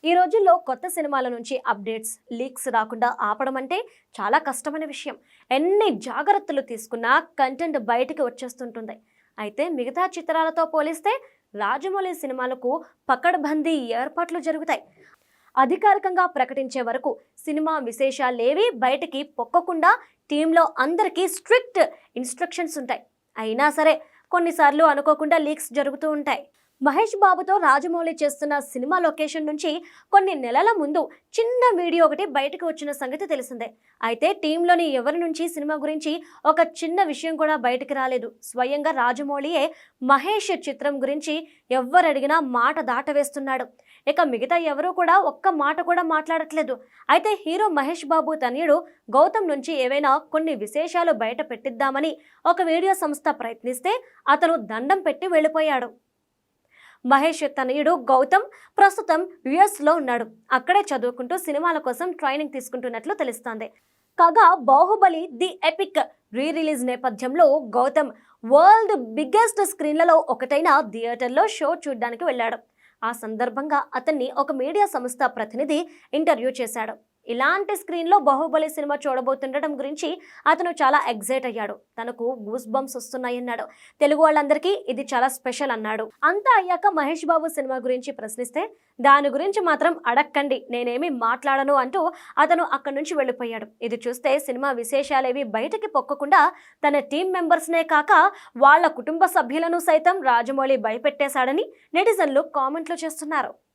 ఈ రోజుల్లో కొత్త సినిమాల నుంచి అప్డేట్స్, లీక్స్ రాకుండా ఆపడం అంటే చాలా కష్టమైన విషయం. ఎన్ని జాగ్రత్తలు తీసుకున్నా కంటెంట్ బయటికి వచ్చేస్తుంటుంది. అయితే మిగతా చిత్రాలతో పోలిస్తే రాజమౌళి సినిమాలకు పకడ్బందీ ఏర్పాట్లు జరుగుతాయి. అధికారికంగా ప్రకటించే వరకు సినిమా విశేషాలేవి బయటికి పొక్కకుండా టీంలో అందరికీ స్ట్రిక్ట్ ఇన్స్ట్రక్షన్స్ ఉంటాయి. అయినా సరే కొన్నిసార్లు అనుకోకుండా లీక్స్ జరుగుతూ ఉంటాయి. మహేష్ బాబుతో రాజమౌళి చేస్తున్న సినిమా లొకేషన్ నుంచి కొన్ని నెలల ముందు చిన్న వీడియో ఒకటి బయటకు వచ్చిన సంగతి తెలిసిందే. అయితే టీంలోని ఎవరి నుంచి సినిమా గురించి ఒక చిన్న విషయం కూడా బయటికి రాలేదు. స్వయంగా రాజమౌళియే మహేష్ చిత్రం గురించి ఎవరడిగినా మాట దాటవేస్తున్నాడు. ఇక మిగతా ఎవరూ కూడా ఒక్క మాట కూడా మాట్లాడట్లేదు. అయితే హీరో మహేష్ బాబు తనయుడు గౌతమ్ నుంచి ఏవైనా కొన్ని విశేషాలు బయట పెట్టిద్దామని ఒక వీడియో సంస్థ ప్రయత్నిస్తే అతను దండం పెట్టి వెళ్ళిపోయాడు. మహేష్ తనయుడు గౌతమ్ ప్రస్తుతం యుఎస్లో ఉన్నాడు. అక్కడే చదువుకుంటూ సినిమాల కోసం ట్రైనింగ్ తీసుకుంటున్నట్లు తెలుస్తోంది. కాగా Baahubali the epic re release నేపథ్యంలో గౌతమ్ వరల్డ్ బిగ్గెస్ట్ స్క్రీన్లలో ఒకటైన థియేటర్లో షో చూడడానికి వెళ్ళాడు. ఆ సందర్భంగా అతన్ని ఒక మీడియా సంస్థ ప్రతినిధి ఇంటర్వ్యూ చేశాడు. ఇలాంటి స్క్రీన్లో బాహుబలి సినిమా చూడబోతుండటం గురించి అతను చాలా ఎగ్జైట్ అయ్యాడు. తనకు గూస్ బంప్స్ వస్తున్నాయన్నాడు. తెలుగు వాళ్ళందరికీ ఇది చాలా స్పెషల్ అన్నాడు. అంతా అయ్యాక మహేష్ బాబు సినిమా గురించి ప్రశ్నిస్తే దాని గురించి మాత్రం అడక్కండి, నేనేమి మాట్లాడను అంటూ అతను అక్కడి నుంచి వెళ్ళిపోయాడు. ఇది చూస్తే సినిమా విశేషాలేవి బయటకి పొక్కకుండా తన టీం మెంబర్స్నే కాక వాళ్ళ కుటుంబ సభ్యులను సైతం రాజమౌళి భయపెట్టేశాడని నెటిజన్లు కామెంట్లు చేస్తున్నారు.